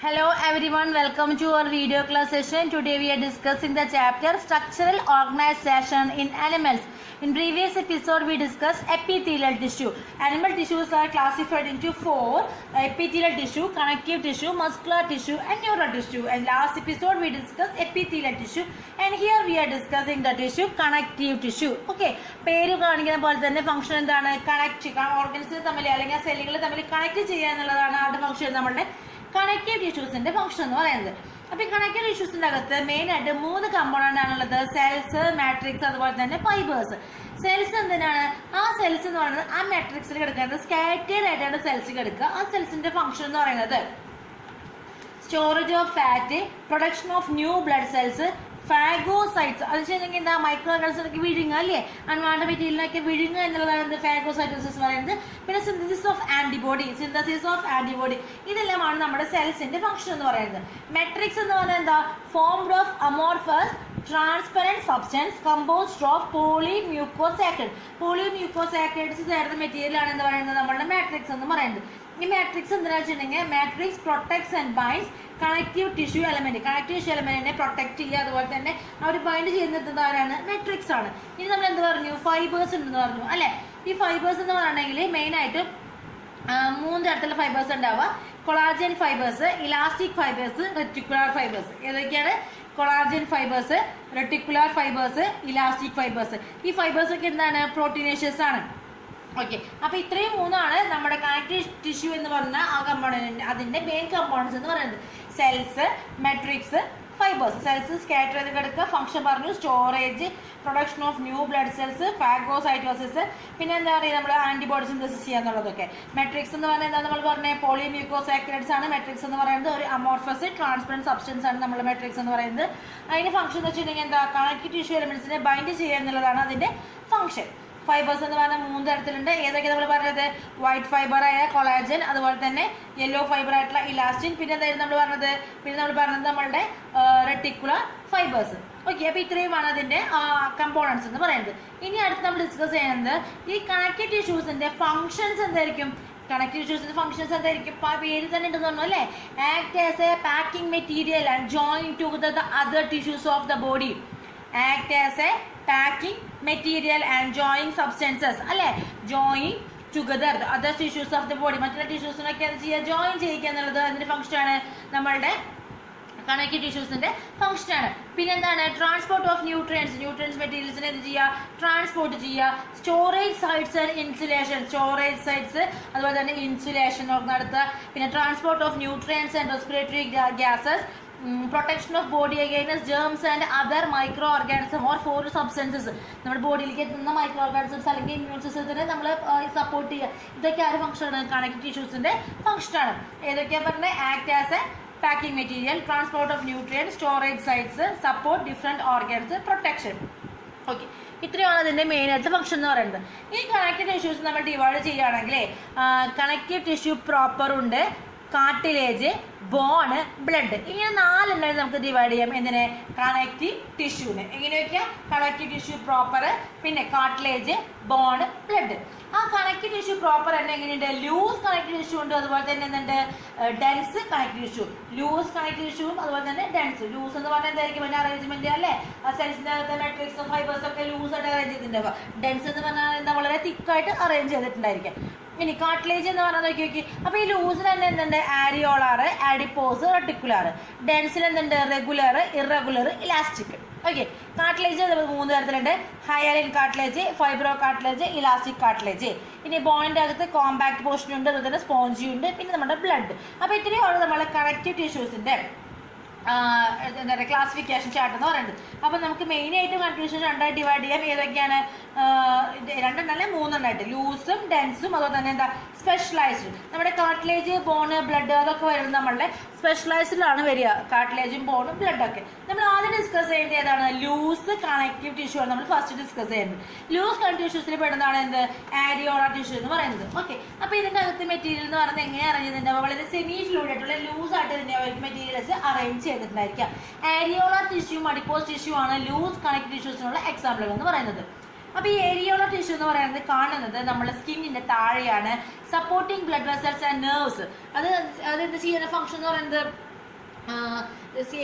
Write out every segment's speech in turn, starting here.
Hello everyone, welcome to our video class session. Today we are discussing the chapter Structural Organization in Animals. In previous episode we discussed epithelial tissue. Animal tissues are classified into four: epithelial tissue, connective tissue, muscular tissue and neural tissue. And last episode we discussed epithelial tissue, and here we are discussing the tissue connective tissue. Okay, പേര് കാണിക്കുന്ന പോലെ തന്നെ function എന്താണ്? Connect ഓർഗൻസിനെ തമ്മിൽ അല്ലെങ്കിൽ സെല്ലുകൾ തമ്മിൽ connect ചെയ്യുക എന്നുള്ളതാണ് ആദ്യ ഫംഗ്ഷൻ നമ്മുടെ കണക്റ്റീവ് ടിഷ്യൂസിന്റെ ഫംഗ്ഷൻ എന്ന് പറയുന്നത്. അപ്പോൾ ഈ കണക്റ്റീവ് ടിഷ്യൂസിന്റെ അകത്ത് മെയിൻ ആയിട്ട് മൂന്ന് കമ്പോണന്റ് ആണുള്ളത്: സെൽസ്, മാട്രിക്സ്, അതുപോലെ തന്നെ ഫൈബേഴ്സ്. സെൽസ് എന്തിനാണ്? ആ സെൽസ് എന്ന് പറയുന്നത് ആ മാട്രിക്സിൽ കിടക്കുന്നത് സ്കാറ്റേഡ് ആയിട്ടാണ് സെൽസ് കിടക്കുക. ആ സെൽസിന്റെ ഫംഗ്ഷൻ എന്ന് പറയുന്നത് storage of fat, production of new blood cells, phagocytes. അത് വെച്ചിട്ടുണ്ടെങ്കിൽ എന്താ? മൈക്രോ ഓർഗാനിസമൊക്കെ വിഴുങ്ങുക അല്ലേ, അൺവാണ്ടഡ് മെറ്റീരിയലൊക്കെ വിഴുങ്ങുക എന്നുള്ളതാണ് ഫാഗോസൈറ്റോസിസ് പറയുന്നത്. പിന്നെ സിന്തസിസ് ഓഫ് ആന്റിബോഡി, ഇതെല്ലാമാണ് നമ്മുടെ സെൽസിന്റെ ഫംഗ്ഷൻ എന്ന് പറയുന്നത്. മെട്രിക്സ് എന്ന് പറയുന്നത് എന്താ? Formed of amorphous transparent substance composed of polymucosaccharides ചേർന്ന മെറ്റീരിയൽ ആണ് എന്ന് പറയുന്നത് നമ്മുടെ മാട്രിക്സ് എന്ന് പറയുന്നത്. ഈ മാട്രിക്സ് എന്താണെന്ന് വെച്ചിട്ടുണ്ടെങ്കിൽ matrix protects and binds connective tissue എലമെന്റിനെ പ്രൊട്ടക്ട് ചെയ്യുക, അതുപോലെ തന്നെ അവർ ബൈൻഡ് ചെയ്യുന്നത് ആരാണ്? മെട്രിക്സ് ആണ്. ഇനി നമ്മൾ എന്ത് പറഞ്ഞു? ഫൈബേഴ്സ് ഉണ്ടെന്ന് പറഞ്ഞു അല്ലെ. ഈ ഫൈബേഴ്സ് എന്ന് പറഞ്ഞിട്ടുണ്ടെങ്കിൽ മെയിൻ ആയിട്ട് മൂന്ന് തരത്തിലുള്ള ഫൈബേഴ്സ് ഉണ്ടാവുക: collagen fibres, elastic fibres, reticular fibres. ഏതൊക്കെയാണ്? Collagen fibres, reticular fibres, elastic fibres. ഈ ഫൈബേഴ്സ് ഒക്കെ എന്താണ്? പ്രോട്ടീനേഷ്യസ് ആണ്. ഓക്കെ, അപ്പോൾ ഇത്രയും മൂന്നാണ് നമ്മുടെ കണക്റ്റീവ് ടിഷ്യൂ എന്ന് പറഞ്ഞ ആ കമ്പോണന്റ്, അതിന്റെ മെയിൻ കമ്പോണൻസ് എന്ന് പറയുന്നത്. Cells, matrix, fibres. Cells scatter ചെയ്ത് കിടക്കുക, ഫംഗ്ഷൻ പറഞ്ഞു storage, production of new blood cells, phagocytosis, പിന്നെ എന്താ പറയുക നമ്മൾ ആന്റിബോഡി സിന്തസിസ് ചെയ്യാന്നുള്ളതൊക്കെ. മെട്രിക്സ് എന്ന് പറഞ്ഞാൽ എന്താ നമ്മൾ പറഞ്ഞത്? പോളിമ്യൂക്കോസാക്കൈഡ്സ് ആണ് മെട്രിക്സ് എന്ന് പറയുന്നത്. ഒരു അമോർഫസ് ട്രാൻസ്പെറന്റ് സബ്സ്റ്റൻസ് ആണ് നമ്മൾ മെട്രിക്സ് എന്ന് പറയുന്നത്. അതിന്റെ ഫംഗ്ഷൻ എന്ന് വെച്ചിട്ടുണ്ടെങ്കിൽ എന്താ? കണക്റ്റീവ് ടിഷ്യൂ എലമെന്റ്സിനെ ബൈൻഡ് ചെയ്യുക എന്നുള്ളതാണ് അതിന്റെ ഫംഗ്ഷൻ. ഫൈബേഴ്സ് എന്ന് പറഞ്ഞാൽ മൂന്ന് തരത്തിലുണ്ട്. ഏതൊക്കെ നമ്മൾ പറഞ്ഞത്? വൈറ്റ് ഫൈബർ ആയ കൊളാജൻ, അതുപോലെ തന്നെ യെല്ലോ ഫൈബർ ആയിട്ടുള്ള ഇലാസ്റ്റിൻ, പിന്നെ എന്തായിരുന്നു നമ്മൾ പറഞ്ഞത്? നമ്മളുടെ റെറ്റിക്കുലർ ഫൈബേഴ്സ്. ഓക്കെ, അപ്പോൾ ഇത്രയുമാണ് അതിന്റെ കമ്പോണൻസ് എന്ന് പറയുന്നത്. ഇനി അടുത്ത് നമ്മൾ ഡിസ്കസ് ചെയ്യുന്നത് ഈ കണക്റ്റീവ് ടിഷ്യൂസിന്റെ ഫംഗ്ഷൻസ് എന്തായിരിക്കും? കണക്റ്റീവ് ടിഷ്യൂസിന്റെ ഫംഗ്ഷൻസ് എന്തായിരിക്കും? പേര് തന്നെ ഉണ്ടെന്ന് പറഞ്ഞു അല്ലേ. Act as A packing material and join together the other tissues of the body. Act as A packing material and joining substances അല്ലെ. join together the other tissues of the body. മറ്റുള്ള ടിഷ്യൂസിനൊക്കെ എന്ത് ചെയ്യുക? ജോയിൻ ചെയ്യുക എന്നുള്ളത് അതിന്റെ function ആണ്, നമ്മളുടെ connective ടിഷ്യൂസിന്റെ function ആണ്. പിന്നെ എന്താണ്? ട്രാൻസ്പോർട്ട് ഓഫ് ന്യൂട്രിയൻസ് മെറ്റീരിയൽസിനെ എന്ത് ചെയ്യുക? ട്രാൻസ്പോർട്ട് ചെയ്യുക. സ്റ്റോറേജ് സൈറ്റ്സ് ആൻഡ് ഇൻസുലേഷൻ, അതുപോലെ തന്നെ ഇൻസുലേഷൻ നടത്തുക. പിന്നെ transport of nutrients and respiratory gases, protection of body against germs and other micro organism or foreign substances. നമ്മുടെ ബോഡിയിലേക്ക് എത്തുന്ന മൈക്രോ ഓർഗാനിസംസ് അല്ലെങ്കിൽ ഇമ്മ്യൂൺ സിസ്റ്റത്തിനെ നമ്മൾ സപ്പോർട്ട് ചെയ്യുക. ഇതൊക്കെ ആര് ഫംഗ്ഷനാണ്? കണക്റ്റീവ് ടിഷ്യൂസിന്റെ ഫംഗ്ഷനാണ്. ഏതൊക്കെയാണ് പറഞ്ഞത്? Act as A packing material, transport of nutrients, storage sites, support different organs, protection. Okay, ഇത്രയാണ് അതിന്റെ മെയിൻ ആയിട്ട് ഫംഗ്ഷൻ എന്ന് പറയുന്നത്. ഈ കണക്റ്റീവ് ടിഷ്യൂസ് നമ്മൾ ഡിവൈഡ് ചെയ്യുകയാണെങ്കിൽ കണക്റ്റീവ് ടിഷ്യൂ പ്രോപ്പർ ഉണ്ട്, കാർട്ടിലേജ്, ബോണ്, ബ്ലഡ്, ഇങ്ങനെ നാലെണ്ണം നമുക്ക് ഡിവൈഡ് ചെയ്യാം. എന്തിനെ? കണക്റ്റീവ് ടിഷ്യൂവിന്. എങ്ങനെയൊക്കെയാ? കണക്റ്റീവ് ടിഷ്യൂ പ്രോപ്പർ, പിന്നെ കാർട്ടിലേജ്, ബോണ്, ബ്ലഡ്. ആ കണക്റ്റീവ് ടിഷ്യൂ പ്രോപ്പർ തന്നെ എങ്ങനെയുണ്ട്? ലൂസ് കണക്റ്റീവ് ടിഷ്യൂ ഉണ്ട്, അതുപോലെ തന്നെ എന്തുണ്ട്? Dense connective tissue. Loose connective ടിഷ്യൂവും അതുപോലെ തന്നെ ഡെൻസ്. ലൂസ് എന്ന് പറഞ്ഞാൽ എന്തായിരിക്കും? അതിന്റെ അറേഞ്ച്മെന്റ് അല്ലേ? ആ സെൽസിന്റെ അകത്ത് മെട്രിക്സും ഫൈബേഴ്സും ഒക്കെ ലൂസ് ആയിട്ട് അറേഞ്ച് ചെയ്തിട്ടുണ്ടാവുക. ഡെൻസ് എന്ന് പറഞ്ഞാൽ എന്താ? വളരെ തിക്കായിട്ട് അറേഞ്ച് ചെയ്തിട്ടുണ്ടായിരിക്കും. ഇനി കാർട്ടിലേജ് എന്ന് പറഞ്ഞാൽ നോക്കി. അപ്പോൾ ഈ ലൂസിൽ തന്നെ എന്തുണ്ട്? ആരിയോളാർ, ആഡിപ്പോസ്, റെട്ടിക്കുലാർ. ഡെൻസിൽ എന്തുണ്ട്? Regular, irregular, elastic. Okay, cartilage മൂന്ന് തരത്തിലുണ്ട്: hyaline cartilage, fibro cartilage, elastic cartilage. ഇനി ബോണിന്റെ അകത്ത് കോമ്പാക്ട് പോർഷൻ ഉണ്ട്, അതുപോലെ തന്നെ സ്പോഞ്ചി ഉണ്ട്, പിന്നെ നമ്മുടെ ബ്ലഡ്. അപ്പോൾ ഇത്രയാണ് നമ്മളെ കണക്റ്റീവ് ടിഷ്യൂസിന്റെ എന്താ പറയുക ക്ലാസിഫിക്കേഷൻ ചാർട്ട് എന്ന് പറയുന്നത്. അപ്പോൾ നമുക്ക് മെയിനായിട്ട് കൺഫ്യൂഷൻ രണ്ടായിട്ട് ഡിവൈഡ് ചെയ്യാം. ഏതൊക്കെയാണ്? രണ്ടെണ്ണല്ലേ മൂന്നെണ്ണമായിട്ട്: ലൂസും ഡെൻസും, അതുപോലെ തന്നെ എന്താ സ്പെഷ്യലൈസ്ഡ്. നമ്മുടെ കാർട്ടിലേജ്, ബോണ്, ബ്ലഡ് അതൊക്കെ വരുന്നത് നമ്മളുടെ സ്പെഷ്യലൈസ്ഡിലാണ് വരിക. കാർട്ടിലേജും ബോണും ബ്ലഡൊക്കെ. നമ്മൾ ആദ്യം ഡിസ്കസ് ചെയ്യുന്നത് ഏതാണ്? ലൂസ് കണക്റ്റീവ് ടിഷ്യൂ ആണ് നമ്മൾ ഫസ്റ്റ് ഡിസ്കസ് ചെയ്യുന്നത്. ലൂസ് കണക്റ്റീവ് ടിഷ്യൂസിൽ പെടുന്നതാണ് എന്ത്? ആരിയോളാർ ടിഷ്യൂ എന്ന് പറയുന്നത്. ഓക്കെ, അപ്പോൾ ഇതിൻ്റെ അകത്ത് മെറ്റീരിയൽ എന്ന് പറയുന്നത് എങ്ങനെ അറേഞ്ച് ചെയ്തിട്ടുണ്ടാവും? വളരെ സെമി ഫ്ലൂയിഡ് ആയിട്ടുള്ള ലൂസ് ആയിട്ട് തന്നെ മെറ്റീരിയൽസ് അറേഞ്ച് ചെയ്തിട്ടുണ്ടായിരിക്കാം. ആരിയോളാർ ടിഷ്യൂ, അഡിപ്പോസ് ടിഷ്യൂ ആണ് ലൂസ് കണക്റ്റീവ് ടിഷ്യൂസിനുള്ള എക്സാമ്പിളുകൾ എന്ന് പറയുന്നത്. അപ്പോൾ ഈ ഏരിയോളർ ടിഷ്യൂ എന്ന് പറയുന്നത് കാണുന്നത് നമ്മുടെ സ്കിന്നിന്റെ താഴെയാണ്. Supporting blood vessels and nerves. അത് എന്ത് ചെയ്യുന്ന ഫംഗ്ഷൻ എന്ന് പറയുന്നത്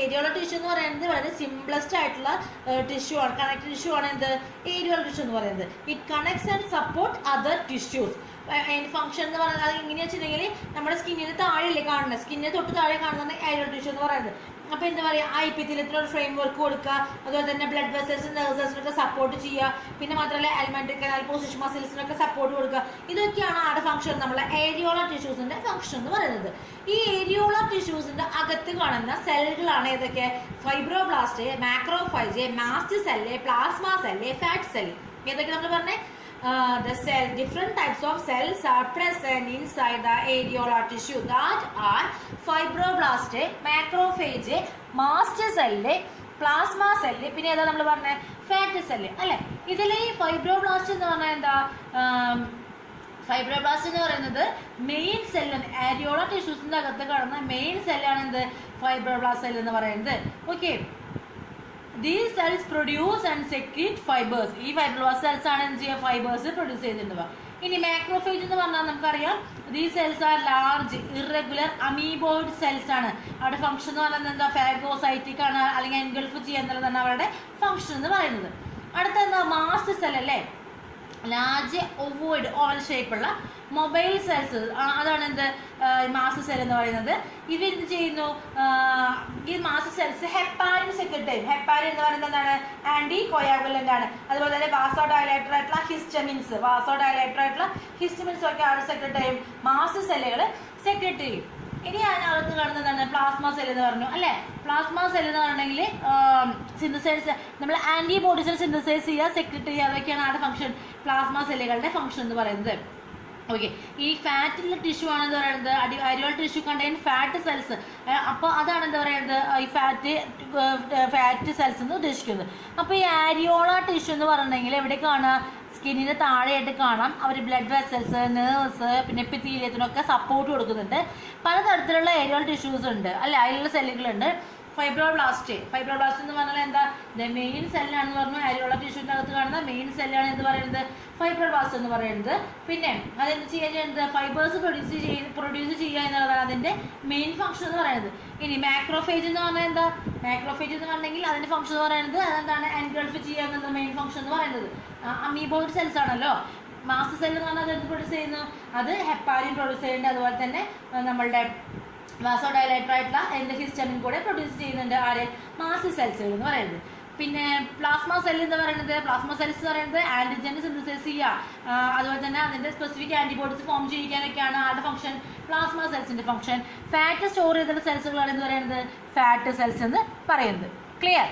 ഏരിയോളർ ടിഷ്യൂ എന്ന് പറയുന്നത് വളരെ സിംപ്ലസ്റ്റ് ആയിട്ടുള്ള ടിഷ്യൂ ആണ്, കണക്റ്റീവ് ടിഷ്യൂ ആണ് എന്ത് ഏരിയോളർ ടിഷ്യൂ എന്ന് പറയുന്നത്. It connects and support other tissues. അതിൻ്റെ ഫംഗ്ഷൻ എന്ന് പറയുന്നത് അത് എങ്ങനെയാ വെച്ചിട്ടുണ്ടെങ്കിൽ നമ്മുടെ സ്കിന്നിന് താഴെയല്ലേ കാണുന്നത്, സ്കിന്നിന് തൊട്ട് താഴെ കാണുന്നതാണ് ഏരിയോളർ ടിഷ്യൂ എന്ന് പറയുന്നത്. അപ്പോൾ എന്താ പറയുക, എപ്പിത്തീലിയത്തിലൊരു ഫ്രെയിം വർക്ക് കൊടുക്കുക, അതുപോലെ തന്നെ ബ്ലഡ് വെസൽസ് നെർവ്സിനൊക്കെ സപ്പോർട്ട് ചെയ്യുക, പിന്നെ മാത്രമല്ല എലിമെന്ററി കനാൽ പൊസിഷൻ മസിൽസിനൊക്കെ സപ്പോർട്ട് കൊടുക്കുക. ഇതൊക്കെയാണ് ആരുടെ ഫംഗ്ഷൻ, നമ്മളെ ഏരിയോളർ ടിഷ്യൂസിന്റെ ഫംഗ്ഷൻ എന്ന് പറയുന്നത്. ഈ ഏരിയോളർ ടിഷ്യൂസിന്റെ അകത്ത് കാണുന്ന സെല്ലുകളാണ് ഏതൊക്കെ, fibroblast, macrophage, mast cell, plasma cell, fat cell. ഏതൊക്കെ നമ്മൾ പറഞ്ഞേ, the cell, different types of cells are present inside the areolar tissue, that are fibroblast, macrophage, mast cell, plasma cell, പിന്നെ ഏതാ നമ്മൾ പറഞ്ഞ ഫാറ്റ് സെല്ല് അല്ലേ. ഇതിൽ ഈ ഫൈബ്രോബ്ലാസ്റ്റ് എന്ന് പറഞ്ഞാൽ എന്താ, ഫൈബ്രോബ്ലാസ്റ്റ് എന്ന് പറയുന്നത് മെയിൻ സെല്ലാണ്, ഏരിയോളർ ടിഷ്യൂസിന്റെ അകത്ത് കാണുന്ന മെയിൻ സെല്ലാണ് എന്ത് ഫൈബ്രോബ്ലാസ്റ്റ് സെൽ എന്ന് പറയുന്നത്. Okay, these cells produce and secrete fibers. ഈ ഫൈബ്രോബ്ലാസ്റ്റ് സെൽസ് ആണ് എന്ത് ചെയ്യുക, ഫൈബേഴ്സ് പ്രൊഡ്യൂസ് ചെയ്തിട്ടുണ്ടാവുക. ഇനി മാക്രോഫേജ് എന്ന് പറഞ്ഞാൽ നമുക്കറിയാം, these cells are large irregular amoeboid cells ആണ്. അവരുടെ ഫംഗ്ഷൻ എന്ന് പറയുന്നത് എന്താ, ഫാഗോസൈറ്റിക് ആണ്, അല്ലെങ്കിൽ എൻഗൾഫ് ചെയ്യുക എന്നുള്ളതാണ് അവരുടെ ഫംഗ്ഷൻ എന്ന് പറയുന്നത്. അടുത്ത എന്താ, മാസ്റ്റ് സെൽ അല്ലേ, ലാർജ് ഒവോയിഡ് ഓവൽ ഷേപ്പുള്ള മൊബൈൽ സെൽസ്, അതാണ് എന്ത് മാസ്റ്റ് സെൽ എന്ന് പറയുന്നത്. ഇത് എന്ത് ചെയ്യുന്നു, ഈ mast cells heparin secretary, heparin എന്ന് പറയുന്നത് എന്താണ്, ആന്റി കോയാഗുലന്റ് ആണ്. അതുപോലെ തന്നെ വാസോ ഡയലേറ്റർ ആയിട്ടുള്ള ഹിസ്റ്റമിൻസ്, ഒക്കെ ആണ് സെക്രട്ടറി, മാസ്റ്റ് സെല്ലുകൾ സെക്രട്ടറി. ഇനി അതിനകത്ത് കാണുന്നതാണ് പ്ലാസ്മ സെൽ എന്ന് പറഞ്ഞു അല്ലേ. പ്ലാസ്മ സെൽ എന്ന് പറഞ്ഞിട്ടുണ്ടെങ്കിൽ സിന്തസൈസ്, നമ്മൾ ആന്റിബോഡീസിൽ സിന്തസൈസ് ചെയ്യുക, സെക്രട്ടറി ചെയ്യുക, അതൊക്കെയാണ് ആരുടെ ഫംഗ്ഷൻ, പ്ലാസ്മ സെല്ലുകളുടെ ഫംഗ്ഷൻ എന്ന് പറയുന്നത്. ഓക്കെ, ഈ ഫാറ്റുള്ള ടിഷ്യൂ ആണ് എന്താ പറയുന്നത്, ഏരിയോളർ ടിഷ്യൂ കണ്ടെയ്ൻ ഫാറ്റ് സെൽസ്. അപ്പോൾ അതാണ് എന്താ പറയുന്നത്, ഈ ഫാറ്റ് സെൽസ് എന്ന് ഉദ്ദേശിക്കുന്നത്. അപ്പോൾ ഈ ഏരിയോളർ ടിഷ്യൂ എന്ന് പറഞ്ഞിട്ടുണ്ടെങ്കിൽ എവിടെ കാണുക, സ്കിന്നിന് താഴെയായിട്ട് കാണാം. അവർ ബ്ലഡ് വെസൽസ്, നെർവ്സ്, പിന്നെ എപ്പിത്തീലിയത്തിനൊക്കെ സപ്പോർട്ട് കൊടുക്കുന്നുണ്ട്. പലതരത്തിലുള്ള ഏരിയോളർ ടിഷ്യൂസ് ഉണ്ട് അല്ലെ, അതിലുള്ള സെല്ലുകളുണ്ട്. ഫൈബ്രോബ്ലാസ്റ്റ് എന്ന് പറഞ്ഞാൽ എന്താ, മെയിൻ സെല്ലാണെന്ന് പറഞ്ഞു, ഏരിയോളർ ടിഷ്യൂവിൻ്റെ അകത്ത് കാണുന്ന മെയിൻ സെല്ലാണ് എന്ന് പറയുന്നത് ഫൈബ്രോബ്ലാസ്റ്റ് എന്ന് പറയുന്നത്. പിന്നെ അതെന്ത് ചെയ്യാൻ ചെയ്യുന്നത്, ഫൈബേഴ്സ് പ്രൊഡ്യൂസ് ചെയ്യുക എന്നുള്ളതാണ് അതിൻ്റെ മെയിൻ ഫംഗ്ഷൻ എന്ന് പറയുന്നത്. ഇനി മാക്രോഫേജ് എന്ന് പറഞ്ഞാൽ എന്താ, മാക്രോഫേജ് എന്ന് പറഞ്ഞെങ്കിൽ അതിൻ്റെ ഫംഗ്ഷൻ എന്ന് പറയുന്നത് അതെന്താണ്, എൻഗൾഫ് ചെയ്യുക എന്നുള്ള മെയിൻ ഫംഗ്ഷൻ എന്ന് പറയുന്നത്. അമീബോയിഡ് സെൽസ് ആണല്ലോ. മാസ്റ്റ് സെൽ എന്ന് പറഞ്ഞാൽ അത് എന്ത് പ്രൊഡ്യൂസ് ചെയ്യുന്നു, അത് ഹെപ്പാരിൻ പ്രൊഡ്യൂസ് ചെയ്യുന്നുണ്ട്. അതുപോലെ തന്നെ നമ്മളുടെ വാസോ ഡയലേറ്റർ ആയിട്ടുള്ള ഹിസ്റ്റമിൻ കൂടെ പ്രൊഡ്യൂസ് ചെയ്യുന്നുണ്ട് ആര്, മാസ്റ്റ് സെൽസുകൾ എന്ന് പറയുന്നത്. പിന്നെ പ്ലാസ്മ സെൽ എന്ന് പറയുന്നത്, പ്ലാസ്മ സെൽസ് എന്ന് പറയുന്നത് ആന്റിജൻ സിന്തസൈസ് ചെയ്യുക, അതുപോലെ തന്നെ അതിന്റെ സ്പെസിഫിക് ആന്റിബോഡീസ് ഫോം ചെയ്യിക്കാനൊക്കെയാണ് ആരുടെ ഫംഗ്ഷൻ, പ്ലാസ്മ സെൽസിന്റെ ഫംഗ്ഷൻ. ഫാറ്റ് സ്റ്റോർ ചെയ്തിട്ടുള്ള സെൽസുകളാണ് എന്ന് പറയുന്നത് ഫാറ്റ് സെൽസ് എന്ന് പറയുന്നത്. ക്ലിയർ?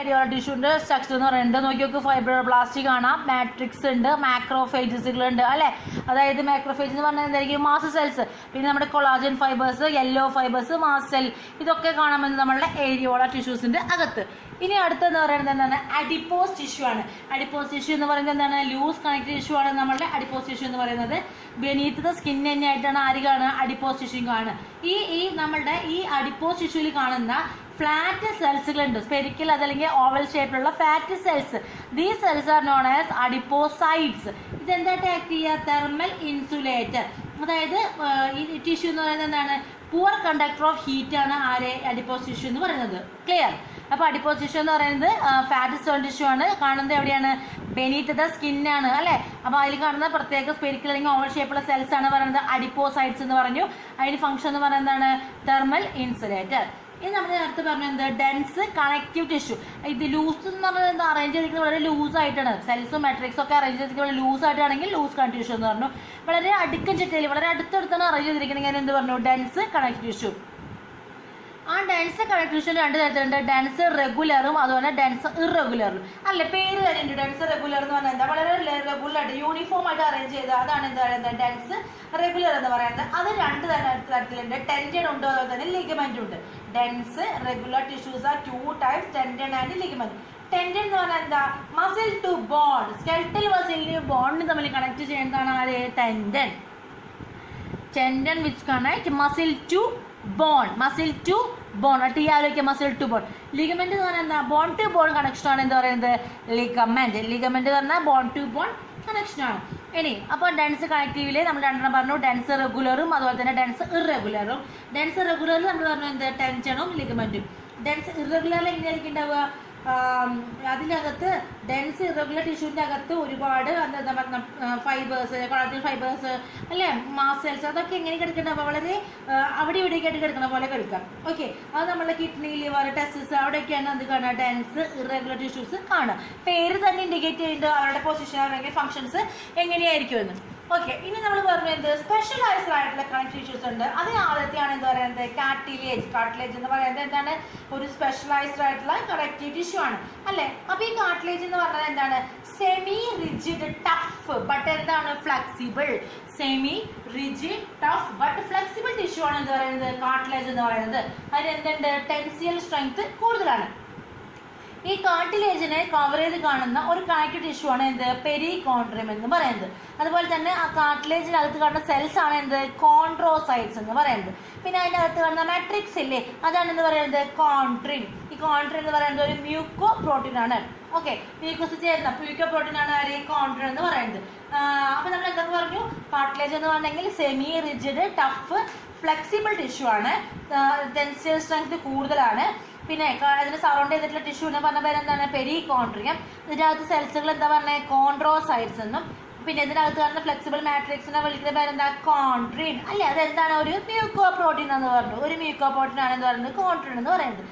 ഏരിയോളർ ടിഷ്യൂന്റെ സ്ട്രക്ചർ എന്ന് പറയുന്നത് നോക്കി നോക്ക്, ഫൈബ്രോബ്ലാസ്റ്റ് കാണാം, മാട്രിക്സ് ഉണ്ട്, മാക്രോഫേജസുകൾ ഉണ്ട് അല്ലെ. അതായത് മാക്രോഫേജ് എന്ന് പറഞ്ഞാൽ എന്തായിരിക്കും, മാസ്റ്റ് സെൽസ്, പിന്നെ നമ്മുടെ collagen fibres, yellow fibres, mast cell, ഇതൊക്കെ കാണാമെന്ന് നമ്മളുടെ ഏരിയോളർ ടിഷ്യൂസിന്റെ അകത്ത്. ഇനി അടുത്തെന്ന് പറയുന്നത് എന്താണ്, അഡിപ്പോസ് ടിഷ്യൂ ആണ്. അഡിപ്പോസ് ടിഷ്യൂ എന്ന് പറയുന്നത് എന്താണ്, ലൂസ് കണക്റ്റീവ് ടിഷ്യൂ ആണ് നമ്മളുടെ അഡിപ്പോസ് ടിഷ്യൂ എന്ന് പറയുന്നത്. ബെനീത്ത് ദ സ്കിൻ തന്നെയായിട്ടാണ് ആര് കാണുക, അഡിപ്പോസ് ടിഷ്യൂ കാണുക. ഈ നമ്മളുടെ ഈ അഡിപ്പോസ് ടിഷ്യൂവിൽ കാണുന്ന ഫ്ലാറ്റ് സെൽസുകളുണ്ട്, സ്പെരിക്കൽ അതല്ലെങ്കിൽ ഓവൽ ഷേപ്പിലുള്ള fat cells. These cells are known as adipocytes. ഇതെന്തായിട്ട് ആക്ട് ചെയ്യുക, തെർമൽ ഇൻസുലേറ്റർ. അതായത് ഈ ടിഷ്യൂ എന്ന് പറയുന്നത് എന്താണ്, പുവർ കണ്ടക്ടർ ഓഫ് ഹീറ്റ് ആണ് ആരെ, അഡിപ്പോസ് ടിഷ്യൂ എന്ന് പറയുന്നത്. ക്ലിയർ? അപ്പോൾ അഡിപ്പോസ് ടിഷ്യൂ എന്ന് പറയുന്നത് ഫാറ്റ് സെൽ ടിഷ്യൂ ആണ്. കാണുന്നത് എവിടെയാണ്, ബെനീത്ത് ദ സ്കിന്നാണ് അല്ലേ. അപ്പോൾ അതിൽ കാണുന്ന പ്രത്യേക സ്പെരിക്കൽ അല്ലെങ്കിൽ ഓവൽ ഷേപ്പുള്ള സെൽസ് ആണ് പറയുന്നത് അഡിപ്പോസൈറ്റ്സ് എന്ന് പറഞ്ഞു. അതിന് ഫംഗ്ഷൻ എന്ന് പറയുന്നത് എന്താണ്, തെർമൽ ഇൻസുലേറ്റർ. ഇനി നമ്മൾ നേരത്തെ പറഞ്ഞത് എന്ത്, ഡെൻസ് കണക്റ്റീവ് ടിഷ്യൂ. ഇത് ലൂസ് എന്ന് പറഞ്ഞാൽ എന്താ, അറേഞ്ച് ചെയ്തിരിക്കുന്നത് വളരെ ലൂസായിട്ടാണ്. സെൽസും മാട്രിക്സും ഒക്കെ അറേഞ്ച് ചെയ്തിരിക്കുന്നത് ലൂസായിട്ടാണെങ്കിൽ ലൂസ് കണക്റ്റീവ് ടിഷ്യൂ എന്ന് പറഞ്ഞു. വളരെ അടുക്കും ചിട്ടയിൽ വളരെ അടുത്തടുത്താണ് അറേഞ്ച് ചെയ്തിരിക്കുന്നത്, എന്ത് പറഞ്ഞു, ഡെൻസ് കണക്റ്റീവ് ടിഷ്യൂ. ആ ഡെൻസ് കണക്റ്റീവ് ടിഷ്യൂ രണ്ട് തരത്തിലുണ്ട്, ഡെൻസ് റെഗുലറും അതുപോലെ ഡെൻസ് ഇറഗുലറും അല്ലെ. പേര് തന്നെയുണ്ട്. ഡെൻസ് റെഗുലർ എന്ന് പറഞ്ഞാൽ എന്താ, വളരെ റെഗുലറായിട്ട് യൂണിഫോം ആയിട്ട് അറേഞ്ച് ചെയ്ത്, അതാണ് എന്താ പറയുന്നത് ഡെൻസ് റെഗുലർ എന്ന് പറയുന്നത്. അത് രണ്ട് തരത്തിലുണ്ട്, ടെൻഡൻ ഉണ്ട് അതുപോലെ തന്നെ ലിഗമെന്റ് ഉണ്ട്. Dense regular tissues are 2 types, tendon and ligament. Tendon എന്ന് പറഞ്ഞാൽ എന്താ, മസിൽ ടു ബോൺ, സ്കെൽറ്റൽ മസിലിന് ബോണിന് തമ്മിൽ കണക്ട് ചെയ്യുന്നതാണ് ആര്, tendon. Tendon which connect muscle to bone, muscle to bone. Ligament എന്ന് പറഞ്ഞാൽ എന്താ, ബോൺ ടു ബോൺ കണക്ഷൻ ആണ് എന്ത് പറയുന്നത്, ലിഗമെന്റ് എന്ന് പറഞ്ഞാൽ ബോൺ ടു ബോൺ കണക്ഷൻ ആണ്. ഇനി അപ്പോൾ ഡെൻസ് കണക്റ്റീവിൽ നമ്മൾ രണ്ടെണ്ണം പറഞ്ഞു, ഡെൻസ് റെഗുലറും അതുപോലെ തന്നെ ഡെൻസ് ഇറഗുലറും. ഡെൻസ് റെഗുലറിൽ നമ്മൾ പറഞ്ഞു എന്ത് ടെൻഷനും ലിഗമെന്റും. ഡെൻസ് ഇറഗുലറിൽ എങ്ങനെയായിരിക്കും ഉണ്ടാവുക, അതിനകത്ത് ഡെൻസ് ഇറഗുലർ ടിഷ്യൂവിൻ്റെ അകത്ത് ഒരുപാട് എന്താ ഫൈബേഴ്സ്, കൊളാജൻ ഫൈബേഴ്സ് അല്ലേ, മാസ് സെൽസ്, അതൊക്കെ എങ്ങനെ കിടക്കുന്നുണ്ടാവും, വളരെ അവിടെ ഇവിടേക്ക് ആയിട്ട് കിടക്കുന്ന പോലെ കിടക്കാം. ഓക്കെ, അത് നമ്മുടെ കിഡ്നി, ലിവർ, ടെസ്റ്റിസ് അവിടെയൊക്കെയാണ് എന്ത് കാണുക, ഡെൻസ് ഇറഗുലർ ടിഷ്യൂസ് കാണുക. പേര് തന്നെ ഇൻഡിക്കേറ്റ് ചെയ്യുന്നുണ്ട് അവരുടെ പൊസിഷൻ അല്ലെങ്കിൽ ഫങ്ഷൻസ് എങ്ങനെയായിരിക്കും എന്ന്. ഓക്കെ, ഇനി നമ്മൾ പറഞ്ഞു എന്ത് സ്പെഷ്യലൈസ്ഡ് ആയിട്ടുള്ള കണക്റ്റീവ് ടിഷ്യൂസ് ഉണ്ട്. അതിന് ആദ്യത്തെയാണ് എന്ത് പറയുന്നത് കാർട്ടിലേജ്. കാർട്ടിലേജ് എന്ന് പറയുന്നത് എന്താണ്, ഒരു സ്പെഷ്യലൈസ്ഡ് ആയിട്ടുള്ള കണക്റ്റീവ് ടിഷ്യൂ ആണ് അല്ലേ. അപ്പൊ ഈ കാർട്ടിലേജ് എന്ന് പറഞ്ഞത് എന്താണ്, സെമി റിജിഡ് ടഫ് ബട്ട് എന്താണ് flexible. Semi rigid tough but flexible tissue ആണ് എന്ത് പറയുന്നത് കാർട്ടിലേജ് എന്ന് പറയുന്നത്. അതിന് എന്തുണ്ട്, ടെൻസിയൽ സ്ട്രെങ്ത് കൂടുതലാണ്. ഈ കാർട്ടിലേജിനെ കവർ ചെയ്ത് കാണുന്ന ഒരു കണക്റ്റീവ് ടിഷ്യൂ ആണ് എന്ത് പെരികോൺഡ്രിയം എന്ന് പറയുന്നത്. അതുപോലെ തന്നെ ആ കാർട്ടിലേജിനകത്ത് കാണുന്ന സെൽസ് ആണ് എന്ത് കോൺട്രോസൈറ്റ്സ് എന്ന് പറയുന്നത്. പിന്നെ അതിൻ്റെ അകത്ത് കാണുന്ന മാട്രിക്സ് ഇല്ലേ, അതാണ് എന്ന് പറയുന്നത് കോൺട്രിൻ. ഈ കോൺട്രിൻ എന്ന് പറയുന്നത് ഒരു മ്യൂക്കോ പ്രോട്ടീൻ ആണ്. ഓക്കെ, മ്യൂക്കോസ് ചേരുന്ന മ്യൂക്കോ പ്രോട്ടീൻ ആണ് ആര് കോൺട്രിൻ എന്ന് പറയുന്നത്. അപ്പൊ നമ്മൾ എന്തൊക്കെ പറഞ്ഞു, കാർട്ടിലേജ് എന്ന് പറഞ്ഞെങ്കിൽ semi rigid tough flexible tissue ആണ്, ടെൻസിയൽ സ്ട്രെങ്ത് കൂടുതലാണ്. പിന്നെ അതിന് സറൗണ്ട് ചെയ്തിട്ടുള്ള ടിഷ്യൂ എന്ന് പറഞ്ഞ പേര് എന്താണ് പെരികോൺഡ്രിയം. ഇതിനകത്ത് സെൽസുകൾ എന്താ പറഞ്ഞത് കോൺട്രോസൈറ്റ്സ് എന്നും. പിന്നെ ഇതിനകത്ത് കാണുന്ന ഫ്ലെക്സിബിൾ മാട്രിക്സിനെ വിളിക്കുന്ന പേരെന്താ കോൺട്രിൻ അല്ലേ. അതെന്താണ് ഒരു മ്യൂക്കോ പ്രോട്ടീൻ എന്ന് പറഞ്ഞു, ഒരു മ്യൂക്കോ പ്രോട്ടീൻ ആണ് എന്ന് പറയുന്നത് കോൺട്രിൻ എന്ന് പറയുന്നത്.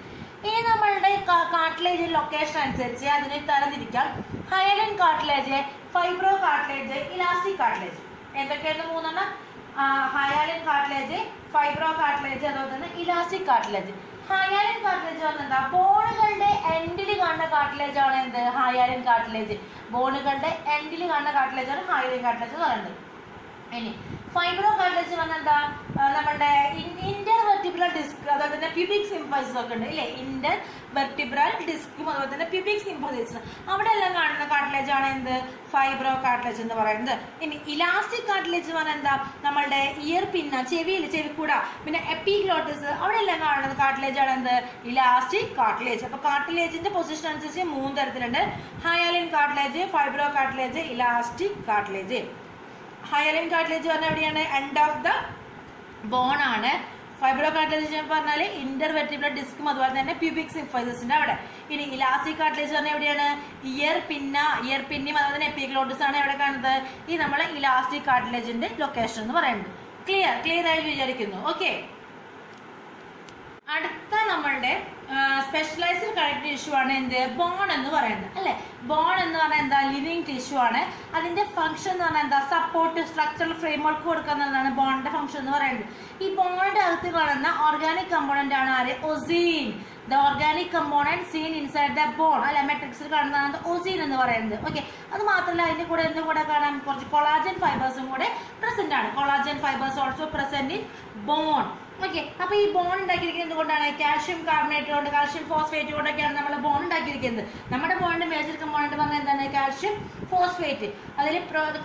ഇനി നമ്മളുടെ കാർട്ടിലേജ് ലൊക്കേഷൻ അനുസരിച്ച് അതിനെ തരംതിരിക്കാം. Hyaline cartilage, fibro cartilage, elastic cartilage. എന്തൊക്കെയായിരുന്നു മൂന്നെണ്ണം, ഹയാലിൻ കാർട്ടിലേജ്, ഫൈബ്രോ കാർട്ടിലേജ്, അതുപോലെ തന്നെ ഇലാസ്റ്റിക് കാർട്ടിലേജ്. ഹയാലിൻ കാർട്ടിലേജ് പറഞ്ഞാൽ ബോണുകളുടെ എൻഡിൽ കാണുന്ന കാർട്ടിലേജ് ആണ് എന്ത് ഹയാലിൻ കാർട്ടിലേജ്. ബോണുകളുടെ എൻഡിൽ കാണുന്ന കാർട്ടിലേജ് ആണ് ഹയാലിൻ കാർട്ടിലേജ് എന്ന് പറയുന്നത്. ഇനി ഫൈബ്രോ കാർട്ടിലേജ് പറഞ്ഞാൽ എന്താ, നമ്മുടെ ഇന്റർ വെർട്ടിബ്രൽ ഡിസ്ക് അതുപോലെ തന്നെ പ്യൂബിക് സിംഫൈസിസ് ഒക്കെ ഉണ്ട് ഇല്ലേ. ഇന്റർ വെർട്ടിബ്രൽ ഡിസ്കും അതുപോലെ തന്നെ പ്യൂബിക് സിംഫൈസിസ് അവിടെ എല്ലാം കാണുന്ന കാർട്ടിലേജ് ആണ് എന്ത് ഫൈബ്രോ കാർട്ടിലേജ് എന്ന് പറയുന്നത്. ഇനി ഇലാസ്റ്റിക് കാർട്ടിലേജ് പറഞ്ഞാൽ എന്താ, നമ്മളുടെ ഇയർ പിന്ന ചെവിക്കൂട പിന്നെ എപ്പിഗ്ലോട്ടിസ് അവിടെ എല്ലാം കാണുന്നത് കാർട്ടിലേജ് ആണ് എന്ത് ഇലാസ്റ്റിക് കാർട്ടിലേജ്. അപ്പൊ കാർട്ടിലേജിന്റെ പൊസിഷൻ അനുസരിച്ച് 3 തരത്തിലുണ്ട്, hyaline cartilage, fibro cartilage, elastic cartilage. Hyaline cartilage പറഞ്ഞാൽ എവിടെയാണ്, എൻഡ് ഓഫ് ദ ബോൺ ആണ്. ഫൈബ്രോ കാർട്ടിലേജ് പറഞ്ഞാൽ ഇന്റർ വെർട്ടിബ്രൽ ഡിസ്കും അതുപോലെ തന്നെ പ്യൂബിക് സിംഫൈസിന്റെ അവിടെ. ഇനി ഇലാസ്റ്റിക് കാർട്ടിലേജ് പറഞ്ഞാൽ എവിടെയാണ്, ഇയർ പിന്നിയും അതുപോലെ തന്നെ എപ്പിഗ്ലോട്ടിസ് ആണ് എവിടെ കാണുന്നത്, ഈ നമ്മളെ ഇലാസ്റ്റിക് കാർട്ടിലേജിന്റെ ലൊക്കേഷൻ എന്ന് പറയുന്നത്. ക്ലിയർ ആയി വിചാരിക്കുന്നു. ഓക്കെ, അടുത്ത നമ്മളുടെ സ്പെഷ്യലൈസ്ഡ് കണക്റ്റീവ് ടിഷ്യൂ ആണ് എന്ത് ബോൺ എന്ന് പറയുന്നത് അല്ലെ. ബോൺ എന്ന് പറഞ്ഞാൽ എന്താ ലിവിങ് ടിഷ്യൂ ആണ്. അതിന്റെ ഫംഗ്ഷൻ എന്ന് പറഞ്ഞാൽ എന്താ സപ്പോർട്ട് സ്ട്രക്ചറൽ ഫ്രെയിംവർക്ക് കൊടുക്കുക എന്നുള്ളതാണ് ബോണിന്റെ ഫംഗ്ഷൻ എന്ന് പറയുന്നത്. ഈ ബോണിന്റെ അകത്ത് കാണുന്ന ഓർഗാനിക് കമ്പോണന്റ് ആണ് ആര് ossein. The organic component seen inside the bone അല്ലെ മെട്രിക്സിൽ കാണുന്നതാണ് ഒസീൻ എന്ന് പറയുന്നത്. ഓക്കെ, അത് മാത്രമല്ല അതിന്റെ കൂടെ എന്തും കൂടെ കാണാൻ കുറച്ച് കൊളാജൻ ഫൈബേഴ്സും കൂടെ പ്രസന്റ് ആണ്. Collagen fibres also present in bone. Okay, അപ്പൊ ഈ ബോൺ ഉണ്ടാക്കിയിരിക്കുന്നത് എന്തുകൊണ്ടാണ്, കാൽഷ്യം കാർബണേറ്റ് കൊണ്ട് കാൽഷ്യം ഫോസ്ഫേറ്റ് കൊണ്ടൊക്കെയാണ് നമ്മൾ ബോൺ ഉണ്ടാക്കിയിരിക്കുന്നത്. നമ്മുടെ ബോണിന്റെ മേജർ കമ്പോണന്റ് പറഞ്ഞാൽ എന്താണ് കാൽഷ്യം ഫോസ്ഫേറ്റ്. അതിൽ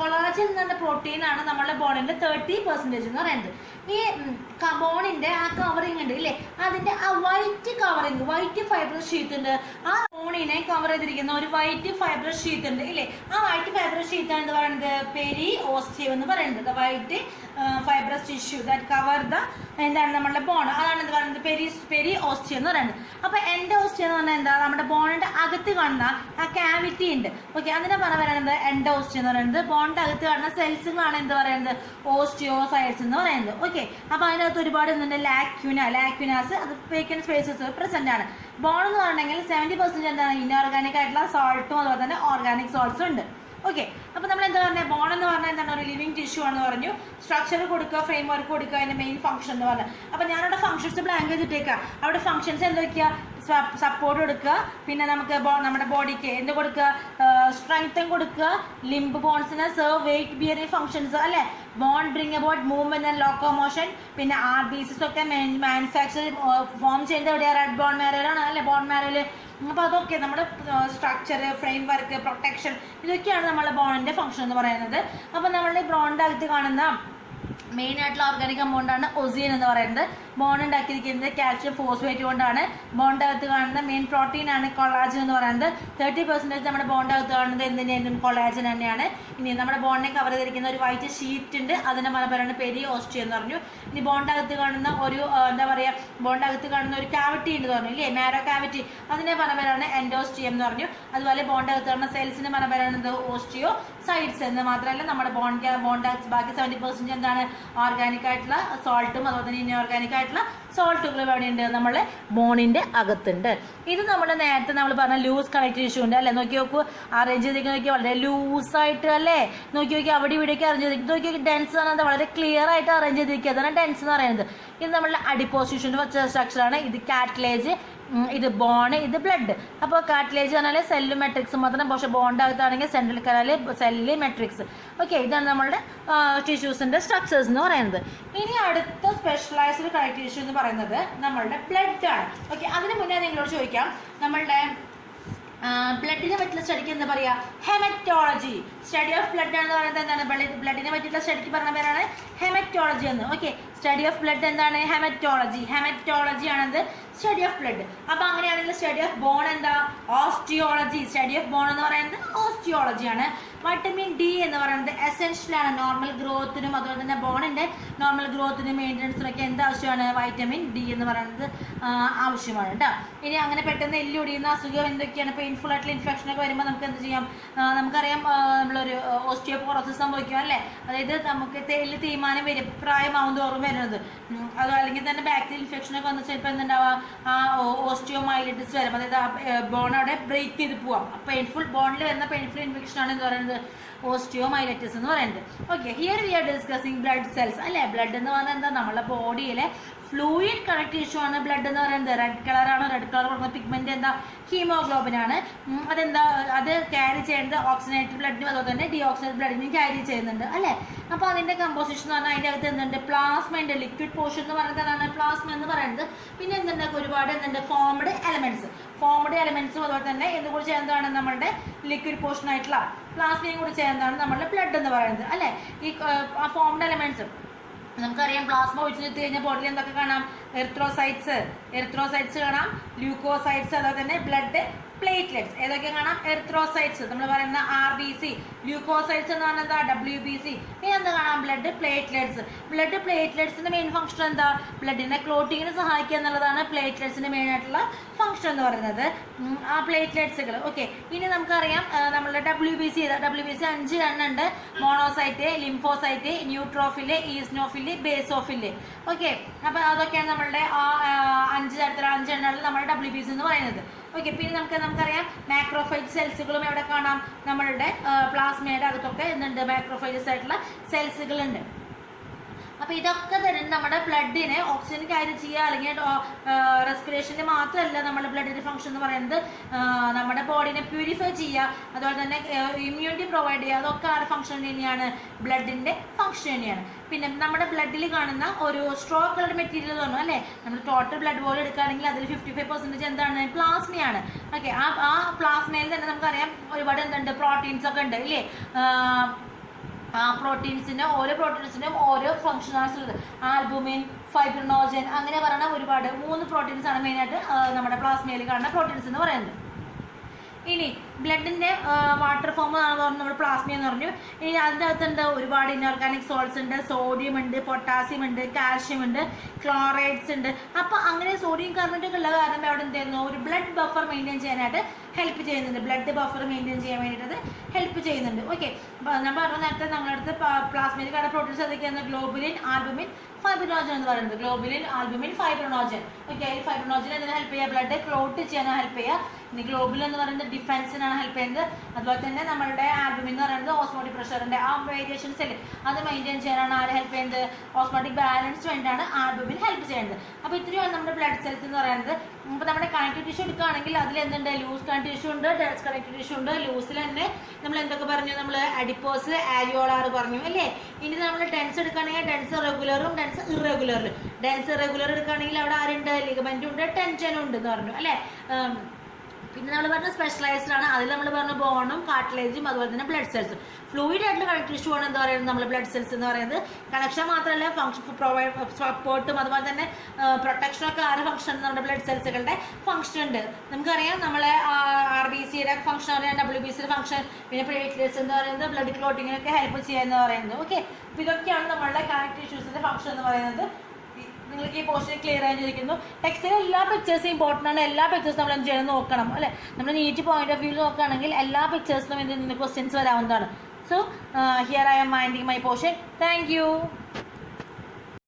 കൊളാജൻ എന്ന പ്രോട്ടീൻ ആണ് നമ്മുടെ ബോണിന്റെ 30% എന്ന് പറയുന്നത്. ഈ ബോണിന്റെ ആ കവറിങ് ഉണ്ട് ഇല്ലേ, അതിന്റെ ആ white covering white fibrous sheet ഉണ്ട്. ആ ബോണിനെ കവർ ചെയ്തിരിക്കുന്ന ഒരു വൈറ്റ് ഫൈബ്രസ് ഷീറ്റ് ഉണ്ട് ഇല്ലേ. ആ വൈറ്റ് ഫൈബ്രസ് ഷീറ്റ് ആണ് എന്ന് പറയുന്നത് പെരി ഓസ്റ്റിയം എന്ന് പറയുന്നത്. White fibrous tissue that cover the എന്താണ് നമ്മുടെ ബോൺ, അതാണ് എന്ത് പറയുന്നത് പെരി ഓസ്റ്റിയം എന്ന് പറയുന്നത്. അപ്പൊ എൻഡോസ്റ്റിയം എന്ന് പറഞ്ഞാൽ എന്താ, നമ്മുടെ ബോണിന്റെ അകത്ത് കാണുന്ന ആ കാവിറ്റി ഉണ്ട്. ഓക്കെ, അതിനെ പറയുന്നത് എൻഡോസ്റ്റിയം എന്ന് പറയുന്നത്. ബോണിന്റെ അകത്ത് കാണുന്ന സെൽസുകളാണ് എന്ത് പറയുന്നത് ഓസ്റ്റിയോസൈറ്റ്സ് എന്ന് പറയുന്നത്. ഓക്കെ, അപ്പൊ അതിനകത്ത് ഒരുപാട് എന്തുണ്ട് ലാക്യുനാസ് അത് വേക്കന്റ് സ്പേസസ് പ്രസന്റ് ആണ്. ബോൺ എന്ന് പറഞ്ഞെങ്കിൽ 70% എന്താണ് ഇൻഓർഗാനിക് ആയിട്ടുള്ള സോൾട്ടും അതുപോലെ തന്നെ ഓർഗാനിക് സോൾട്ട്സും ഉണ്ട്. ഓക്കെ, അപ്പൊ നമ്മൾ എന്താ പറഞ്ഞത് ബോൺ എന്ന് പറഞ്ഞാൽ എന്താണ് ഒരു ലിവിങ് ടിഷ്യൂ ആണെന്ന് പറഞ്ഞു. സ്ട്രക്ചർ കൊടുക്കുക, ഫ്രെയിം വർക്ക് കൊടുക്കുക, അതിന്റെ മെയിൻ ഫംഗ്ഷൻ എന്ന് പറഞ്ഞാൽ. അപ്പൊ ഞാനവിടെ ഫംഗ്ഷൻസ് ബ്ലാങ്ക് ചെയ്തിട്ടേക്കാം. അവിടെ ഫംഗ്ഷൻസ് എന്തൊക്കെയാ, സപ്പോർട്ട് കൊടുക്കുക, പിന്നെ നമുക്ക് നമ്മുടെ ബോഡിക്ക് എന്ത് കൊടുക്കുക സ്ട്രെങ്തൻ കൊടുക്കുക, ലിംബ് ബോൺസിന് സെർവ് വെയിറ്റ് ബിയറിംഗ് ഫംഗ്ഷൻസ് അല്ലെ. Bone bring about movement and locomotion. പിന്നെ RBCs ഒക്കെ മാനുഫാക്ചർ ഫോം ചെയ്യുന്നത് എവിടെയാണ്, റെഡ് ബോൺ മാരോയിലാണ് അല്ലെ ബോൺ മാരോയില്. അപ്പൊ അതൊക്കെ നമ്മുടെ സ്ട്രക്ചർ ഫ്രെയിം വർക്ക് പ്രൊട്ടക്ഷൻ ഇതൊക്കെയാണ് നമ്മുടെ ബോണിന്റെ ഫംഗ്ഷൻ എന്ന് പറയുന്നത്. അപ്പൊ നമ്മളുടെ ബോണിന്റെ അകത്ത് കാണുന്ന മെയിൻ ആയിട്ടുള്ള ഓർഗാനിക് കമ്പൗണ്ടാണ് ഒസിൻ എന്ന് പറയുന്നത്. ബോണ്ട് ഉണ്ടാക്കിയിരിക്കുന്നത് കാൽഷ്യം ഫോസ്ഫേറ്റ് കൊണ്ടാണ്. ബോണ്ടകത്ത് കാണുന്ന മെയിൻ പ്രോട്ടീൻ ആണ് കൊളാജൻ എന്ന് പറയുന്നത്. 30% നമ്മുടെ ബോണ്ടകത്ത് കാണുന്നത് എന്തിനായാലും കൊളാജൻ തന്നെയാണ്. ഇനി നമ്മുടെ ബോണ്ടിനെ കവർ ചെയ്തിരിക്കുന്ന ഒരു വൈറ്റ് ഷീറ്റ് ഉണ്ട്, അതിനെ പറയുന്നത് പെരി ഓസ്റ്റിയം എന്ന് പറഞ്ഞു. ഇനി ബോണ്ടകത്ത് കാണുന്ന ഒരു എന്താ പറയുക, ബോണ്ടകത്ത് കാണുന്ന ഒരു കാവിറ്റി ഉണ്ട് പറഞ്ഞു ഇല്ലേ, മാരോ കാവിറ്റി, അതിനെ പറയുന്നവരാണ് എൻഡോസ്റ്റിയം എന്ന് പറഞ്ഞു. അതുപോലെ ബോണ്ടകത്ത് കാണുന്ന സെൽസിനെ പറയുന്നത് ഓസ്റ്റിയോ സൈഡ്സ് എന്ന്. മാത്രമല്ല നമ്മുടെ ബോണ്ടകത്ത് ബാക്കി 70% എന്താണ് ഓർഗാനിക് ആയിട്ടുള്ള സോൾട്ടും അതുപോലെ തന്നെ ഇൻഓർഗാനിക് ആയിട്ടുള്ള സോൾട്ടുകൾ എവിടെയുണ്ട്, നമ്മളെ ബോണിന്റെ അകത്തുണ്ട്. ഇത് നമ്മൾ നേരത്തെ നമ്മൾ പറഞ്ഞ ലൂസ് കണക്റ്റീവ് ടിഷ്യൂ ഉണ്ട് അല്ലേ, നോക്കി നോക്കൂ, അറേഞ്ച് ചെയ്തിരിക്കുന്ന നോക്കി വളരെ ലൂസായിട്ട് അല്ലേ, നോക്കി നോക്കി അവിടെ ഇവിടേക്ക് അറേഞ്ച് ചെയ്തിരിക്കും. നോക്കി ഡെൻസ് എന്ന് പറയുന്നത് വളരെ ക്ലിയർ ആയിട്ട് അറേഞ്ച് ചെയ്തിരിക്കുക, അതാണ് ഡെൻസ് എന്ന് പറയുന്നത്. ഇത് നമ്മളുടെ അഡിപ്പോസ് ടിഷ്യൂവിന്റെ സ്ട്രക്ചറാണ്. ഇത് കാറ്റ്ലേജ്, ഇത് ബോണ്, ഇത് ബ്ലഡ്. അപ്പോൾ കാറ്റ്ലേജ് പറഞ്ഞാൽ സെല്ലും മെട്രിക്സും മാത്രം, പക്ഷേ ബോണ്ടകത്താണെങ്കിൽ central canal cell matrix. Okay, ഇതാണ് നമ്മളുടെ ടിഷ്യൂസിന്റെ സ്ട്രക്ചേഴ്സ് എന്ന് പറയുന്നത്. ഇനി അടുത്ത സ്പെഷ്യലൈസ്ഡ് കണക്റ്റീവ് ടിഷ്യൂ എന്ന് പറയുന്നത് നമ്മളുടെ ബ്ലഡ് ആണ്. ഓക്കെ, അതിന് മുന്നേ നിങ്ങളോട് ചോദിക്കാം, നമ്മളുടെ ബ്ലഡിനെ പറ്റിയുള്ള സ്റ്റഡിക്ക് എന്താ പറയുക, ഹെമറ്റോളജി. സ്റ്റഡി ഓഫ് ബ്ലഡ് എന്ന് പറയുന്നത് എന്താണ്, ബ്ലഡിനെ പറ്റിയുള്ള സ്റ്റഡിക്ക് പറഞ്ഞ പേരാണ് ഹെമറ്റോളജി എന്ന്. ഓക്കെ, സ്റ്റഡി ഓഫ് ബ്ലഡ് എന്താണ്, ഹെമറ്റോളജി. ഹെമറ്റോളജി ആണെന്ത്, സ്റ്റഡി ഓഫ് ബ്ലഡ്. അപ്പൊ അങ്ങനെയാണെങ്കിൽ സ്റ്റഡി ഓഫ് ബോൺ എന്താ, ഓസ്റ്റിയോളജി. സ്റ്റഡി ഓഫ് ബോൺ എന്ന് പറയുന്നത് ഓസ്റ്റിയോളജി ആണ്. വൈറ്റമിൻ ഡി എന്ന് പറയുന്നത് എസെൻഷ്യൽ ആണ് നോർമൽ ഗ്രോത്തിനും അതുപോലെ തന്നെ ബോണിന്റെ നോർമൽ ഗ്രോത്തിനും മെയിൻ്റനൻസിനും ഒക്കെ എന്ത് ആവശ്യമാണ്, വൈറ്റമിൻ ഡി എന്ന് പറയുന്നത് ആവശ്യമാണ് കേട്ടോ. ഇനി അങ്ങനെ പെട്ടെന്ന് എല്ല് ഒടിയുന്ന അസുഖം എന്തൊക്കെയാണ്, പെയിൻഫുൾ ആയിട്ടുള്ള ഇൻഫെക്ഷൻ ഒക്കെ വരുമ്പോൾ നമുക്ക് എന്ത് ചെയ്യാം, നമുക്കറിയാം നമ്മളൊരു ഓസ്റ്റിയോപോറോസിസ് സംഭവിക്കും അല്ലേ, അതായത് നമുക്ക് എല്ല് തേയ്മാനം വരും പ്രായമാവും തോറും വരുന്നത്. അത് അല്ലെങ്കിൽ തന്നെ ബാക്ടീരിയൽ ഇൻഫെക്ഷൻ ഒക്കെ വന്ന് ചിലപ്പോൾ എന്തുണ്ടാവുക, ഓസ്റ്റിയോമൈലിറ്റിസ് വരും, അതായത് ബോൺ അവിടെ ബ്രേക്ക് ചെയ്ത് പോവാം. പെയിൻഫുൾ ബോണിൽ വരുന്ന പെയിൻഫുൾ ഇൻഫെക്ഷൻ ആണ് എന്ന് പറയുന്നത് ഓസ്റ്റിയോമൈലിറ്റിസ് എന്ന് പറയുന്നത്. Okay, here we R discussing blood cells അല്ലേ. ബ്ലഡ് എന്ന് പറഞ്ഞാൽ എന്താ, നമ്മുടെ ബോഡിയിലെ ഫ്ലൂയിഡ് കണക്റ്റീവ് ടിഷ്യൂ ആണ് ബ്ലഡ് എന്ന് പറയുന്നത്. റെഡ് കളറാണ്, റെഡ് കളർ കൊടുക്കുന്ന പിഗ്മെന്റ് എന്താ, ഹീമോഗ്ലോബിൻ ആണ്. അതെന്താ, അത് ക്യാരി ചെയ്യുന്നത് ഓക്സിജനേറ്റഡ് ബ്ലഡിനും അതുപോലെ തന്നെ ഡീഓക്സിജനേറ്റഡ് ബ്ലഡിനും ക്യാരി ചെയ്യുന്നുണ്ട് അല്ലേ. അപ്പോൾ അതിന്റെ കമ്പോസിഷൻ എന്ന് പറഞ്ഞാൽ അതിൻ്റെ അകത്ത് എന്തുണ്ട്, പ്ലാസ്മ ഉണ്ട്. ലിക്വിഡ് പോർഷൻ എന്ന് പറയുന്നത് എന്താണ്, പ്ലാസ്മ എന്ന് പറയുന്നത്. പിന്നെ എന്തുണ്ട്, ഒരുപാട് എന്തുണ്ട്, ഫോംഡ് എലമെന്റ്സും അതുപോലെ തന്നെ എന്ത് കൂടി ചേർന്നതാണ് നമ്മളുടെ ലിക്വിഡ് പോർഷൻ ആയിട്ടുള്ള പ്ലാസ്മയും കൂടി ചേർന്നതാണ് നമ്മളുടെ ബ്ലഡ് എന്ന് പറയുന്നത് അല്ലേ. ഈ ഫോംഡ് എലമെന്റ്സും നമുക്കറിയാം, പ്ലാസ്മ ഒഴിച്ചെടുത്ത് കഴിഞ്ഞാൽ ബോഡിയിൽ എന്തൊക്കെ കാണാം, എറിത്രോസൈറ്റ്സ് കാണാം, ല്യൂക്കോസൈറ്റ്സ്, അതുപോലെ തന്നെ ബ്ലഡ് പ്ലേറ്റ്ലെറ്റ്സ്. ഏതൊക്കെ കാണാം, എറിത്രോസൈറ്റ്സ് നമ്മൾ പറയുന്ന RBC, ല്യൂക്കോസൈറ്റ്സ് എന്ന് പറഞ്ഞാൽ എന്താ, WBC. പിന്നെ എന്താ കാണാം, ബ്ലഡ് പ്ലേറ്റ്ലെറ്റ്സിന്റെ മെയിൻ ഫംഗ്ഷൻ എന്താ, ബ്ലഡിനെ ക്ലോട്ടിങ്ങിന് സഹായിക്കുക എന്നുള്ളതാണ് പ്ലേറ്റ്ലെറ്റ്സിന്റെ മെയിൻ ആയിട്ടുള്ള ഫംഗ്ഷൻ എന്ന് പറയുന്നത്, ആ പ്ലേറ്റ്ലെറ്റ്സുകൾ. ഓക്കെ, ഇനി നമുക്കറിയാം നമ്മളുടെ WBC 5 എണ്ണുണ്ട്, monocyte, lymphocyte, neutrophil, ഈസ്നോഫില്, basophil. Okay, അപ്പൊ അതൊക്കെയാണ് നമ്മളുടെ 5 എണ്ണുള്ള നമ്മുടെ WBC എന്ന് പറയുന്നത്. ഓക്കെ, പിന്നെ നമുക്കറിയാം മാക്രോഫേജ് സെൽസുകളും എവിടെ കാണാം, നമ്മളുടെ പ്ലാസ്മയുടെ അകത്തൊക്കെ എന്തുണ്ട്, മാക്രോഫേജസ് ആയിട്ടുള്ള സെൽസുകളുണ്ട്. അപ്പോൾ ഇതൊക്കെ തരുന്നത് നമ്മുടെ ബ്ലഡിനെ ഓക്സിജൻ ക്യാരി ചെയ്യുക, അല്ലെങ്കിൽ റെസ്പിറേഷന് മാത്രമല്ല നമ്മുടെ ബ്ലഡിന്റെ ഫംഗ്ഷൻ എന്ന് പറയുന്നത്, നമ്മുടെ ബോഡിനെ പ്യൂരിഫൈ ചെയ്യുക, അതുപോലെ തന്നെ ഇമ്മ്യൂണിറ്റി പ്രൊവൈഡ് ചെയ്യുക, അതൊക്കെ ആ ഫംഗ്ഷൻ തന്നെയാണ്, ബ്ലഡിന്റെ ഫംഗ്ഷൻ തന്നെയാണ്. പിന്നെ നമ്മുടെ ബ്ലഡിൽ കാണുന്ന ഒരു സ്ട്രോക്ക് കളർ മെറ്റീരിയൽ തോന്നും അല്ലേ, നമ്മൾ ടോട്ടൽ ബ്ലഡ് വോൾ എടുക്കുകയാണെങ്കിൽ അതിൽ 55% എന്താണ്, പ്ലാസ്മയാണ്. ഓക്കെ, ആ പ്ലാസ്മയിൽ തന്നെ നമുക്കറിയാം ഒരുപാട് എന്തുണ്ട്, പ്രോട്ടീൻസ് ഒക്കെ ഉണ്ട് ഇല്ലേ. ഓരോ പ്രോട്ടീൻസിനും ഓരോ ഫംഗ്ഷനാണ് ഉള്ളത്. ആൽബുമിൻ, ഫൈബ്രിനോജൻ, അങ്ങനെ പറയുന്ന ഒരുപാട് 3 പ്രോട്ടീൻസ് ആണ് മെയിനായിട്ട് നമ്മുടെ പ്ലാസ്മയിൽ കാണുന്ന പ്രോട്ടീൻസ് എന്ന് പറയുന്നത്. ഇനി ബ്ലഡിന്റെ വാട്ടർ ഫോം നമ്മൾ പ്ലാസ്മ എന്ന് പറഞ്ഞു. ഇനി അതിൻ്റെ അകത്തുണ്ട് ഒരുപാട് ഇൻഓർഗാനിക് സോൾട്സ് ഉണ്ട്, സോഡിയം ഉണ്ട്, പൊട്ടാസ്യം ഉണ്ട്, കാൽഷ്യം ഉണ്ട്, ക്ലോറൈഡ്സ് ഉണ്ട്. അപ്പോൾ അങ്ങനെ സോഡിയം കാർബണേറ്റ് ഒക്കെ ഉള്ള കാരണം അവിടെ എന്ത് ചെയ്യുന്നു, ഒരു ബ്ലഡ് ബഫർ മെയിൻറ്റെയിൻ ചെയ്യാനായിട്ട് ഹെൽപ്പ് ചെയ്യുന്നുണ്ട്. ബ്ലഡ് ബഫർ മെയിൻറ്റെയിൻ ചെയ്യാൻ വേണ്ടിയിട്ട് ഹെൽപ്പ് ചെയ്യുന്നുണ്ട്. ഓക്കെ, ഞാൻ പറഞ്ഞ നേരത്തെ നമ്മളടുത്ത് പ്ലാസ്മയിൽ കാണുന്ന പ്രോട്ടീൻസ് ഏതൊക്കെയാണ്, ഗ്ലോബുലിൻ, ആൽബുമിൻ, ഫൈബ്രിനോജൻ എന്ന് പറയുന്നത്. Globulin, albumin, fibrinogen. ഓക്കെ, ഈ ഫൈബ്രിനോജൻ എന്തിനാ ഹെൽപ്പ് ചെയ്യുക, ബ്ലഡ് ക്ലോട്ട് ചെയ്യാനാണ് ഹെൽപ്പ് ചെയ്യുക. ഇനി ഗ്ലോബുലിൻ എന്ന് പറയുന്നത് ഡിഫൻസിനാണ് ഹെൽപ്പ് ചെയ്യുന്നത്. അതുപോലെ തന്നെ നമ്മളുടെ ആൽബുമിൻ എന്ന് പറയുന്നത് ഓസ്മോട്ടിക് പ്രഷറിന്റെ ആ വേരിയേഷൻസ് അല്ലേ, അത് മെയിൻറ്റെയിൻ ചെയ്യാനാണ് ആര് ഹെൽപ്പ് ചെയ്യുന്നത്, ഓസ്മോട്ടിക് ബാലൻസ് വേണ്ടിയാണ് ആൽബുമിൻ ഹെൽപ്പ് ചെയ്യുന്നത്. അപ്പോൾ ഇത്രയാണ് നമ്മുടെ ബ്ലഡ് സെൽസ് എന്ന് പറയുന്നത്. ഇപ്പോൾ നമ്മുടെ കണക്റ്റീവ് ടിഷ്യൂ എടുക്കുകയാണെങ്കിൽ അതിൽ എന്തുണ്ട്, ലൂസ് കണക്റ്റീവ് ടിഷ്യൂ ഉണ്ട്, ഡെൻസ് കണക്റ്റീവ് ടിഷ്യൂ ഉണ്ട്. ലൂസിൽ തന്നെ നമ്മൾ എന്തൊക്കെ പറഞ്ഞു, നമ്മൾ അഡിപ്പോസ്, ആരിയോളാർ പറഞ്ഞു അല്ലേ. ഇനി നമ്മൾ ഡെൻസ് എടുക്കുകയാണെങ്കിൽ ഡെൻസ് റെഗുലറും ഡെൻസ് ഇറഗുലറും. ഡെൻസ് റെഗുലർ എടുക്കുകയാണെങ്കിൽ അവിടെ ആരുണ്ട്, ലിഗമെന്റും ഉണ്ട്, ടെൻഷനും ഉണ്ട് എന്ന് പറഞ്ഞു അല്ലേ. പിന്നെ നമ്മൾ പറഞ്ഞ സ്പെഷ്യലൈസ്ഡ് ആണ്. അതിൽ നമ്മൾ പറഞ്ഞ ബോണും കാർട്ടിലേജും അതുപോലെ തന്നെ ബ്ലഡ് സെൽസും. ഫ്ലൂയിഡ് ആയിട്ടുള്ള കണക്റ്റീവ് ടിഷ്യൂ ആണ് എന്താ പറയുന്നത് നമ്മൾ ബ്ലഡ് സെൽസ് എന്ന് പറയുന്നത്. കണക്ഷൻ മാത്രമല്ല ഫംഗ്ഷൻ സപ്പോർട്ടും അതുപോലെ തന്നെ പ്രൊട്ടക്ഷനും ഒക്കെ ആറ് ഫംഗ്ഷൻ നമ്മുടെ ബ്ലഡ് സെൽസുകളുടെ ഫംഗ്ഷൻ ഉണ്ട്. നമുക്കറിയാം നമ്മളെ RBCയുടെ ഫംഗ്ഷൻ അറിയാം, WBCയുടെ ഫംഗ്ഷൻ, പിന്നെ പ്ലേറ്റ്ലെറ്റ്സ് എന്ന് പറയുന്നത് ബ്ലഡ് ക്ലോട്ടിങ്ങിനൊക്കെ ഹെൽപ്പ് ചെയ്യുക എന്ന് പറയുന്നത്. ഓക്കെ, അപ്പോൾ ഇതൊക്കെയാണ് നമ്മളുടെ കണക്റ്റീവ് ടിഷ്യൂസിന്റെ ഫംഗ്ഷൻ എന്ന് പറയുന്നത്. നിങ്ങൾക്ക് ഈ പോർഷൻ ക്ലിയർ ആയിരിക്കുന്നു. ടെക്സ്റ്റിലെ എല്ലാ പിക്ചേഴ്സും ഇമ്പോർട്ടൻ്റ് ആണ്. എല്ലാ പിക്ചേഴ്സും നമ്മൾ എന്ത് ചെയ്യണം നോക്കണം അല്ലേ. നമ്മൾ നീറ്റ് പോയിന്റ് ഓഫ് വ്യൂ നോക്കുകയാണെങ്കിൽ എല്ലാ പിക്ചേഴ്സിനും ഇതിൽ നിന്ന് ക്വസ്റ്റ്യൻസ് വരാവുന്നതാണ്. So here I am minding my portion. Thank U.